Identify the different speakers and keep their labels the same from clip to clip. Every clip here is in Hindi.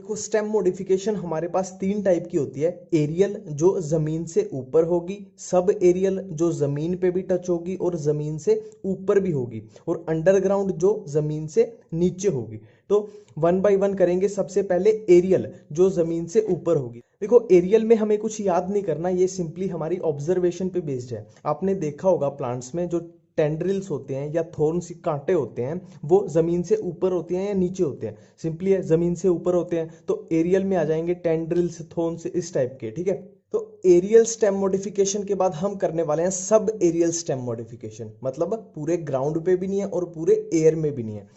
Speaker 1: देखो स्टेम मॉडिफिकेशन हमारे पास तीन टाइप की होती है। एरियल जो जमीन से ऊपर होगी, सब एरियल जो जमीन पे भी टच होगी और जमीन से ऊपर भी होगी, और अंडरग्राउंड जो जमीन से नीचे होगी। तो वन बाय वन करेंगे। सबसे पहले एरियल जो जमीन से ऊपर होगी। देखो एरियल में हमें कुछ याद नहीं करना, ये सिंपली हमारी ऑब्जर्वेशन पे बेस्ड है। आपने देखा होगा प्लांट्स में जो टेंड्रिल्स होते हैं या थोर्न्स कांटे होते हैं वो जमीन से ऊपर होते हैं या नीचे होते हैं। सिंपली है जमीन से ऊपर होते हैं तो एरियल में आ जाएंगे टेंड्रिल्स, थोर्न्स, इस टाइप के। ठीक है, तो एरियल स्टेम मॉडिफिकेशन के बाद हम करने वाले हैं सब एरियल स्टेम मॉडिफिकेशन। मतलब पूरे ग्राउंड पे भी नहीं है और पूरे एयर में भी नहीं है।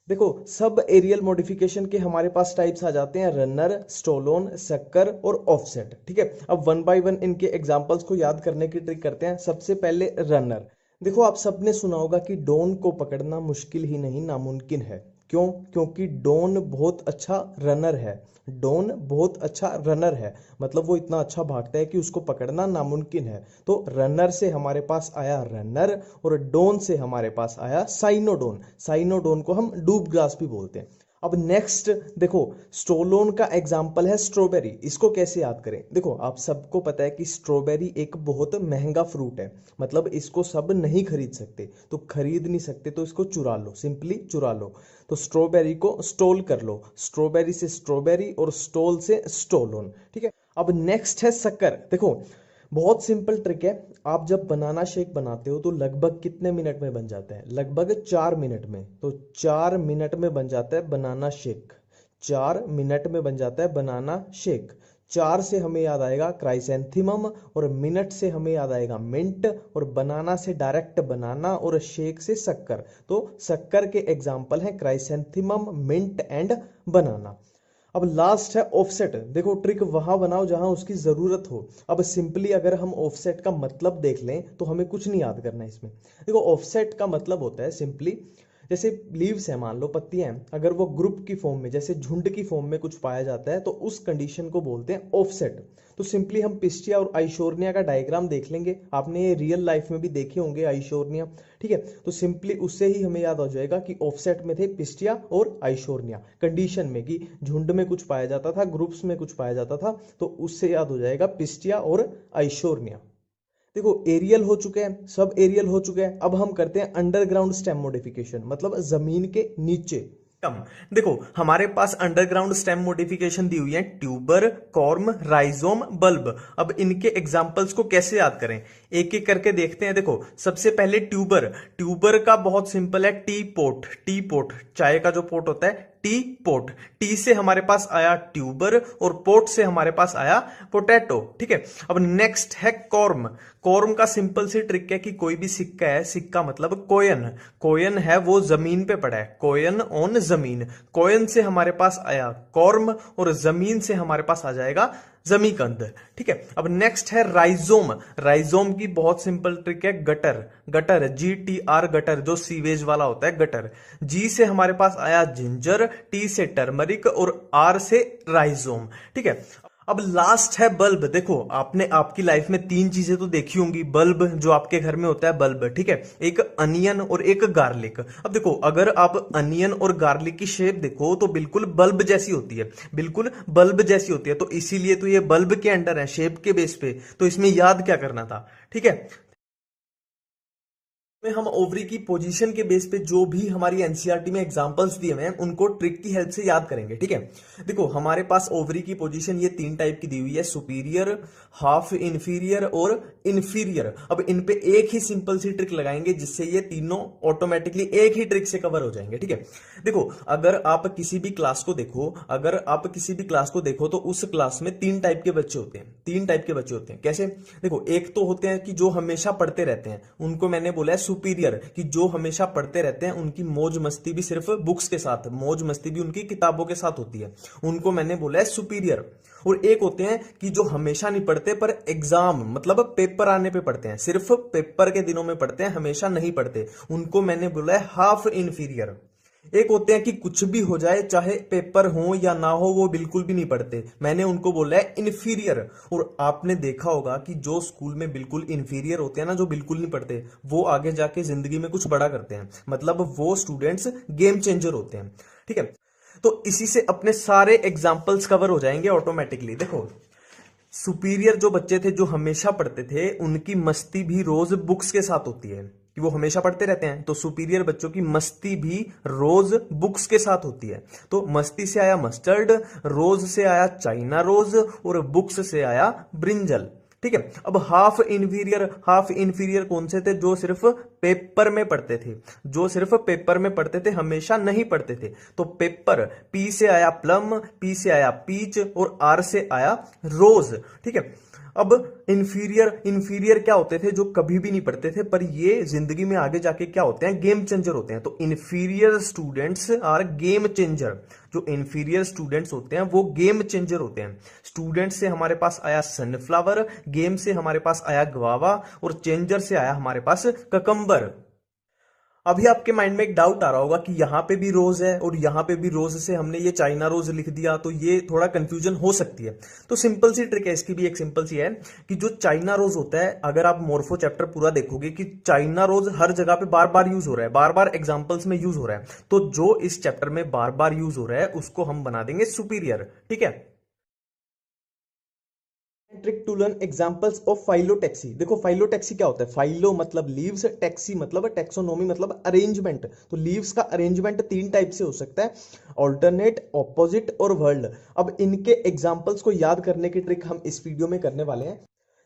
Speaker 1: देखो सब एरियल मॉडिफिकेशन के हमारे पास टाइप्स आ जाते हैं, रनर, स्टोलोन, सक्कर और ऑफसेट। ठीक है, अब वन बाय वन इनके एग्जांपल्स को याद करने की ट्रिक करते हैं। सबसे पहले रनर। देखो आप सबने सुना होगा कि डॉन को पकड़ना मुश्किल ही नहीं नामुमकिन है। क्यों? क्योंकि डॉन बहुत अच्छा रनर है। डॉन बहुत अच्छा रनर है, मतलब वो इतना अच्छा भागता है कि उसको पकड़ना नामुमकिन है। तो रनर से हमारे पास आया रनर और डॉन से हमारे पास आया साइनोडोन। साइनोडोन को हम डूब ग्रास भी बोलते हैं। अब नेक्स्ट देखो स्टोलोन का एग्जाम्पल है स्ट्रॉबेरी। इसको कैसे याद करें? देखो आप सबको पता है कि स्ट्रॉबेरी एक बहुत महंगा फ्रूट है, मतलब इसको सब नहीं खरीद सकते। तो खरीद नहीं सकते तो इसको चुरा लो, सिंपली चुरा लो। तो स्ट्रॉबेरी को स्टोल कर लो, स्ट्रॉबेरी से स्ट्रॉबेरी और स्टोल से स्टोलोन। ठीक है, अब नेक्स्ट है शक्कर। देखो बहुत सिंपल ट्रिक है। आप जब बनाना शेक बनाते हो तो लगभग कितने मिनट में बन जाता है? लगभग 4 मिनट में। तो 4 मिनट में बन जाता है बनाना शेक। 4 मिनट में बन जाता है बनाना शेक। 4 से हमें याद आएगा क्राइसेंथेमम और मिनट से हमें याद आएगा मिंट और बनाना से डायरेक्ट बनाना और शेक से शक्कर। तो शक्कर के एग्जाम्पल हैं क्राइसेंथेमम, मिंट एंड बनाना। अब लास्ट है ऑफसेट। देखो ट्रिक वहां बनाओ जहां उसकी जरूरत हो। अब सिंपली अगर हम ऑफसेट का मतलब देख लें तो हमें कुछ नहीं याद करना इसमें। देखो ऑफसेट का मतलब होता है सिंपली, जैसे लीव्स है, मान लो पत्तियां हैं, अगर वो ग्रुप की फॉर्म में जैसे झुंड की फॉर्म में कुछ पाया जाता है तो उस कंडीशन को बोलते हैं ऑफसेट। तो सिंपली हम पिस्टिया और आइशोर्निया का डायग्राम देख लेंगे। आपने ये रियल लाइफ में भी देखे होंगे आइशोर्निया। ठीक है, तो सिंपली उससे ही हमें याद हो जाएगा कि ऑफसेट में थे पिस्टिया और आइशोर्निया। कंडीशन में कि झुंड में कुछ पाया जाता था, ग्रुप्स में कुछ पाया जाता था, तो उससे याद हो जाएगा पिस्टिया और आइशोर्निया। देखो एरियल हो चुके हैं, सब एरियल हो चुके हैं। अब हम करते हैं अंडरग्राउंड स्टेम मॉडिफिकेशन, मतलब जमीन के नीचे। देखो हमारे पास अंडरग्राउंड स्टेम मॉडिफिकेशन दी हुई है, ट्यूबर, कॉर्म, राइजोम, बल्ब। अब इनके एग्जांपल्स को कैसे याद करें, एक एक करके देखते हैं। देखो सबसे पहले ट्यूबर। ट्यूबर का बहुत सिंपल है, टी पोट। टी पोट चाय का जो पोट होता है, टी पोट। टी से हमारे पास आया ट्यूबर और पोट से हमारे पास आया पोटैटो। ठीक है, अब नेक्स्ट है कॉर्म। कॉर्म का सिंपल सी ट्रिक है कि कोई भी सिक्का है, सिक्का मतलब कोयन। कोयन है वो जमीन पे पड़ा है, कोयन ऑन जमीन। कोयन से हमारे पास आया कॉर्म और जमीन से हमारे पास आ जाएगा जमीकंद। ठीक है, अब नेक्स्ट है राइजोम। राइजोम की बहुत सिंपल ट्रिक है, गटर। गटर GTR, गटर जो सीवेज वाला होता है, गटर। जी से हमारे पास आया जिंजर, टी से टर्मरिक और R से राइजोम। ठीक है, अब लास्ट है बल्ब। देखो आपने आपकी लाइफ में तीन चीजें तो देखी होंगी। बल्ब जो आपके घर में होता है, बल्ब। ठीक है, एक अनियन और एक गार्लिक। अब देखो अगर आप अनियन और गार्लिक की शेप देखो तो बिल्कुल बल्ब जैसी होती है, बिल्कुल बल्ब जैसी होती है। तो इसीलिए तो ये बल्ब के अंडर है, शेप के बेस पे। तो इसमें याद क्या करना था? ठीक है, में हम ओवरी की पोजीशन के बेस पे जो भी हमारी एनसीईआरटी में एग्जांपल्स दिए हुए हैं उनको ट्रिक की हेल्प से याद करेंगे। ठीक है, देखो हमारे पास ओवरी की पोजीशन ये तीन टाइप की दी हुई है, सुपीरियर, हाफ इंफीरियर और इंफीरियर। अब इन पे एक ही सिंपल सी ट्रिक लगाएंगे जिससे ये तीनों ऑटोमेटिकली एक ही ट्रिक से कवर हो जाएंगे। ठीक है, देखो अगर आप किसी भी क्लास को देखो, अगर आप किसी भी क्लास को देखो तो उस क्लास में तीन टाइप के बच्चे होते हैं। तीन टाइप के बच्चे होते हैं। कैसे? देखो एक तो होते हैं कि जो हमेशा पढ़ते रहते हैं, उनको मैंने बोला है सुपीरियर, कि जो हमेशा पढ़ते रहते हैं, उनकी मौज मस्ती भी सिर्फ बुक्स के साथ, मौज मस्ती भी उनकी किताबों के साथ होती है, उनको मैंने बोला है सुपीरियर। और एक होते हैं कि जो हमेशा नहीं पढ़ते पर एग्जाम मतलब पेपर आने पे पढ़ते हैं, सिर्फ पेपर के दिनों में पढ़ते हैं, हमेशा नहीं पढ़ते, उनको मैंने बोला है हाफ इंफीरियर। एक होते हैं कि कुछ भी हो जाए, चाहे पेपर हो या ना हो, वो बिल्कुल भी नहीं पढ़ते, मैंने उनको बोला है इन्फीरियर। और आपने देखा होगा कि जो स्कूल में बिल्कुल इन्फीरियर होते हैं ना, जो बिल्कुल नहीं पढ़ते, वो आगे जाके जिंदगी में कुछ बड़ा करते हैं, मतलब वो स्टूडेंट्स गेम चेंजर होते हैं। ठीक है, तो इसी से अपने सारे एग्जाम्पल्स कवर हो जाएंगे ऑटोमेटिकली। देखो, सुपीरियर जो बच्चे थे जो हमेशा पढ़ते थे, उनकी मस्ती भी रोज बुक्स के साथ होती है कि वो हमेशा पढ़ते रहते हैं, तो सुपीरियर बच्चों की मस्ती भी रोज बुक्स के साथ होती है। तो मस्ती से आया मस्टर्ड, रोज से आया चाइना रोज, और बुक्स से आया ब्रिंजल। ठीक है, अब हाफ इंफीरियर कौन से थे? जो सिर्फ पेपर में पढ़ते थे, जो सिर्फ पेपर में पढ़ते थे, हमेशा नहीं पढ़ते थे। तो पेपर, पी से आया प्लम, पी से आया पीच, और आर से आया रोज। ठीक है, अब इंफीरियर क्या होते थे? जो कभी भी नहीं पढ़ते थे, पर ये जिंदगी में आगे जाके क्या होते हैं? गेम चेंजर होते हैं। तो inferior students are game changer. जो इंफीरियर स्टूडेंट्स होते हैं वो गेम चेंजर होते हैं। स्टूडेंट से हमारे पास आया सनफ्लावर, गेम से हमारे पास आया गवावा, और चेंजर से आया हमारे पास ककंबर। अभी आपके माइंड में एक डाउट आ रहा होगा कि यहां पे भी रोज है और यहां पे भी रोज से हमने ये चाइना रोज लिख दिया, तो ये थोड़ा कंफ्यूजन हो सकती है। तो सिंपल सी ट्रिक है इसकी भी, एक सिंपल सी है कि जो चाइना रोज होता है, अगर आप मोर्फो चैप्टर पूरा देखोगे कि चाइना रोज हर जगह पे बार बार यूज हो रहा है, बार बार एग्जाम्पल्स में यूज हो रहा है। तो जो इस चैप्टर में बार बार यूज हो रहा है उसको हम बना देंगे सुपीरियर। ठीक है, trick to learn examples of phyllotaxy. देखो, फाइलोटैक्सी क्या होता है? फाइलो मतलब लीव्स, टैक्सी मतलब टैक्सोनॉमी मतलब अरेंजमेंट। तो लीव्स का अरेंजमेंट तीन टाइप से हो सकता है, ऑल्टरनेट, ऑपोजिट और वर्ल्ड। अब इनके एग्जांपल्स को याद करने की ट्रिक हम इस वीडियो में करने वाले हैं।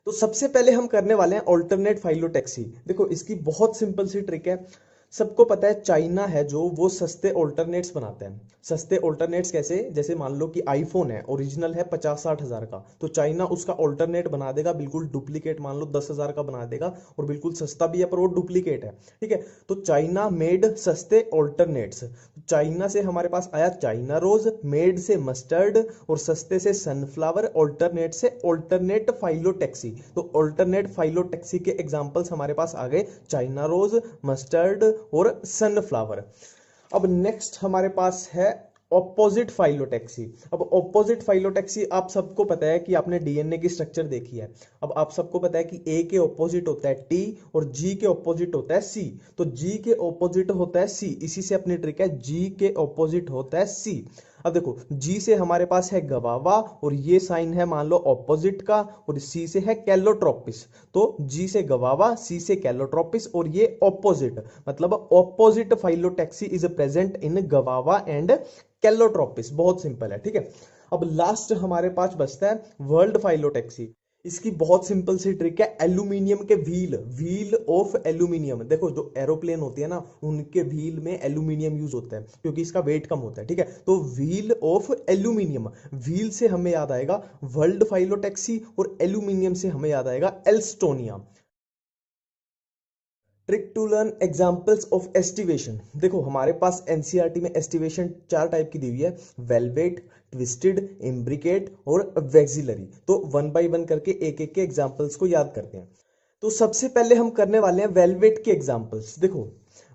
Speaker 1: तो सबसे पहले हम करने वाले हैं ऑल्टरनेट फाइलोटैक्सी। देखो, इसकी बहुत सिंपल सी ट्रिक है। सबको पता है चाइना है जो, वो सस्ते ऑल्टरनेट्स बनाते हैं। सस्ते ऑल्टरनेट्स कैसे? जैसे मान लो कि आईफोन है, ओरिजिनल है 50-60 हज़ार का, तो चाइना उसका ऑल्टरनेट बना देगा बिल्कुल डुप्लीकेट, मान लो 10 हज़ार का बना देगा, और बिल्कुल सस्ता भी है पर वो डुप्लीकेट है। ठीक है, तो चाइना मेड सस्ते ऑल्टरनेट्स। चाइना से हमारे पास आया चाइना रोज, मेड से मस्टर्ड, और सस्ते से सनफ्लावर, ऑल्टरनेट से ऑल्टरनेट फाइलोटैक्सी। तो ऑल्टरनेट फाइलोटैक्सी के एग्जांपल्स हमारे पास आ गए, चाइना रोज, मस्टर्ड और सनफ्लावर। अब नेक्स्ट हमारे पास है ऑपोजिट फाइलोटैक्सी। अब ऑपोजिट फाइलोटैक्सी, आप सबको पता है कि आपने डीएनए की स्ट्रक्चर देखी है। अब आप सबको पता है कि ए के ऑपोजिट होता है टी, और जी के ऑपोजिट होता है सी। तो जी के ऑपोजिट होता है सी, इसी से अपनी ट्रिक है, जी के ऑपोजिट होता है सी। अब देखो, जी से हमारे पास है गवावा, और ये साइन है मान लो ऑपोजिट का, और सी से है कैलोट्रोपिस। तो जी से गवावा, सी से कैलोट्रोपिस, और ये ऑपोजिट, मतलब opposite phyllotaxy is present in गवावा and Calotropis. बहुत सिंपल है। ठीक है, अब लास्ट हमारे पास बचता है वर्ल्ड फाइलोटैक्सी। इसकी बहुत सिंपल सी ट्रिक है, एल्यूमिनियम के व्हील ऑफ एल्यूमिनियम। देखो, जो एरोप्लेन होती है ना, उनके व्हील में एल्यूमिनियम यूज होता है क्योंकि इसका वेट कम होता है। ठीक है, तो व्हील ऑफ एल्यूमिनियम, व्हील से हमें याद आएगा वर्ल्ड फाइलोटैक्सी, और एल्यूमिनियम से हमें याद आएगा Alstonia. Trick to learn examples of aestivation. देखो, हमारे पास एनसीईआरटी में एस्टिवेशन चार टाइप की दी हुई है, वेलवेट, ट्विस्टेड, इम्ब्रिकेट और वैक्सिलरी। तो वन बाय वन करके एक एक के एग्जाम्पल्स को याद करते हैं। तो सबसे पहले हम करने वाले हैं वेलवेट के एग्जाम्पल्स। देखो,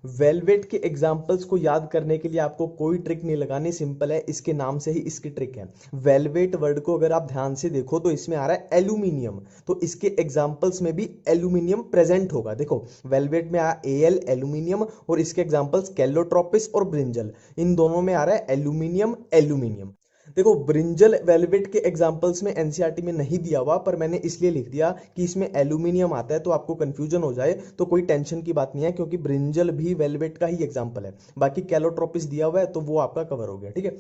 Speaker 1: वेलवेट के एग्जाम्पल्स को याद करने के लिए आपको कोई ट्रिक नहीं लगानी, सिंपल है, इसके नाम से ही इसकी ट्रिक है। वेलवेट वर्ड को अगर आप ध्यान से देखो तो इसमें आ रहा है एल्यूमिनियम, तो इसके एग्जाम्पल्स में भी एल्यूमिनियम प्रेजेंट होगा। देखो, वेलवेट में आया एल एल्यूमिनियम, और इसके एग्जाम्पल्स कैलोट्रोपिस और ब्रिंजल, इन दोनों में आ रहा है एल्यूमिनियम एल्यूमिनियम। देखो, ब्रिंजल वेलवेट के एग्जांपल्स में एनसीईआरटी में नहीं दिया हुआ, पर मैंने इसलिए लिख दिया कि इसमें एल्यूमिनियम आता है तो आपको कंफ्यूजन हो जाए, तो कोई टेंशन की बात नहीं है, क्योंकि ब्रिंजल भी वेलवेट का ही एग्जांपल है। बाकी कैलोट्रोपिस दिया हुआ है तो वो आपका कवर हो गया। ठीक है,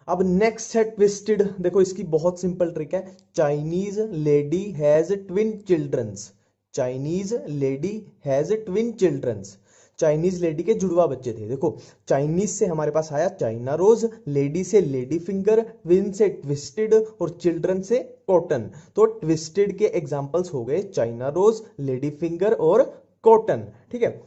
Speaker 1: अब नेक्स्ट है ट्विस्टेड। देखो, इसकी बहुत सिंपल ट्रिक है, Chinese lady has twin childrens. Chinese lady has twin childrens, Chinese lady के जुड़वा बच्चे थे। देखो, चाइनीज से हमारे पास आया चाइना रोज, लेडी से लेडी फिंगर, ट्विन से ट्विस्टेड, और चिल्ड्रन से कॉटन। तो ट्विस्टेड के एग्जांपल्स हो गए चाइना रोज, लेडी फिंगर और कॉटन। ठीक है,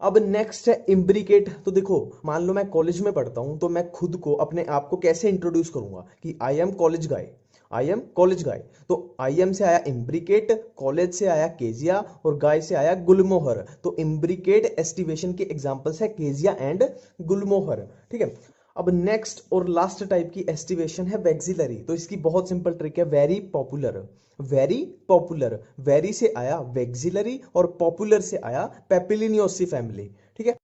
Speaker 1: अब नेक्स्ट है इम्ब्रिकेट। तो देखो, मान लो मैं कॉलेज में पढ़ता हूं, तो मैं खुद को, अपने आप को कैसे इंट्रोड्यूस करूंगा कि I am college guy, I am college guy. तो आई एम से आया इम्ब्रिकेट, कॉलेज से आया केजिया, और गाय से आया गुलमोहर। तो इम्ब्रिकेट एस्टिवेशन के एग्जांपल्स है केजिया एंड गुलमोहर। ठीक है, अब नेक्स्ट और लास्ट टाइप की एस्टिवेशन है वैक्सिलरी। तो इसकी बहुत सिंपल ट्रिक है, very popular, very popular, very से आया वैक्सिलरी, और पॉपुलर से आया पेपिलिनियोसी फैमिली। ठीक है,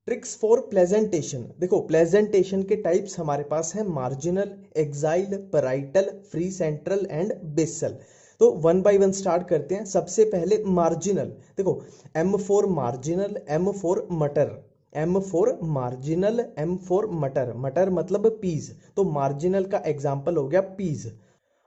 Speaker 1: ट्रिक्स फॉर प्लेजेंटेशन। देखो प्लेजेंटेशन के टाइप्स हमारे पास हैं marginal, exile, parietal, free central and basal. तो वन बाय वन स्टार्ट करते हैं। सबसे पहले मार्जिनल। देखो M for marginal, M for मटर, M for marginal, M for मटर, मटर मतलब पीज, तो मार्जिनल का एग्जाम्पल हो गया पीज।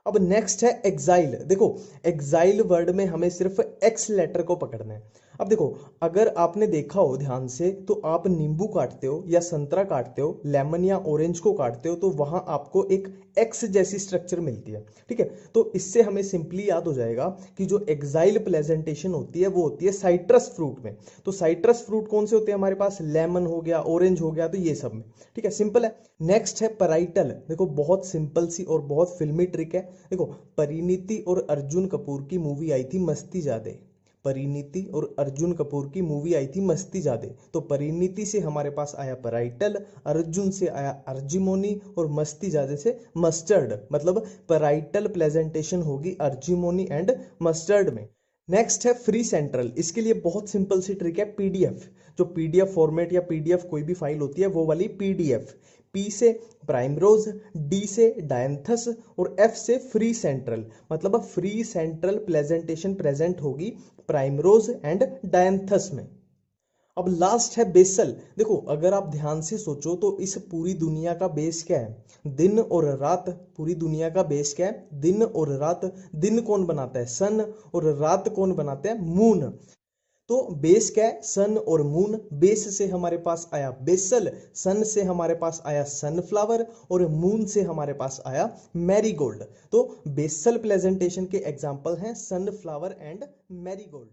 Speaker 1: अब नेक्स्ट है एक्साइल। देखो एक्साइल वर्ड में हमें सिर्फ एक्स लेटर को पकड़ना है। अब देखो अगर आपने देखा हो ध्यान से तो आप नींबू काटते हो या संतरा काटते हो, लेमन या ऑरेंज को काटते हो, तो वहां आपको एक एक्स जैसी स्ट्रक्चर मिलती है। ठीक है, तो इससे हमें सिंपली याद हो जाएगा कि जो एक्साइल प्रेजेंटेशन होती है वो होती है साइट्रस फ्रूट में। तो साइट्रस फ्रूट कौन से होते हैं हमारे पास, लेमन हो गया, ऑरेंज हो गया, तो ये सब में। ठीक है, सिंपल है। नेक्स्ट है पैराइटल। देखो बहुत सिंपल सी और बहुत फिल्मी ट्रिक है। देखो परिणीति और अर्जुन कपूर की मूवी आई थी मस्ती जादे, परिणीति और अर्जुन कपूर की मूवी आई थी मस्ती जादे, तो परिणीति से हमारे पास आया पैराइटल, अर्जुन से आया अर्जिमोनी और मस्ती जादे से मस्टर्ड, मतलब पैराइटल प्रेजेंटेशन होगी अर्जिमोनी एंड मस्टर्ड में। नेक्स्ट है फ्री सेंट्रल। इसके लिए बहुत सिंपल सी ट्रिक है, पीडीएफ। जो पीडीएफ फॉर्मेट या पीडीएफ कोई भी फाइल होती है वो वाली पीडीएफ। पी से प्राइमरोज, डी से डायंथस और एफ से फ्री सेंट्रल, मतलब फ्री सेंट्रल प्रेजेंटेशन प्रेजेंट होगी प्राइमरोज एंड डायंथस में। अब लास्ट है बेसल। देखो अगर आप ध्यान से सोचो तो इस पूरी दुनिया का बेस क्या है, दिन और रात। पूरी दुनिया का बेस क्या है, दिन और रात। दिन कौन बनाता है, सन, और रात कौन बनाते हैं, मून। तो बेस क्या है, सन और मून। बेस से हमारे पास आया बेसल, सन से हमारे पास आया सनफ्लावर और मून से हमारे पास आया मैरीगोल्ड। तो बेसल प्रेजेंटेशन के एग्जांपल हैं सनफ्लावर एंड मैरीगोल्ड।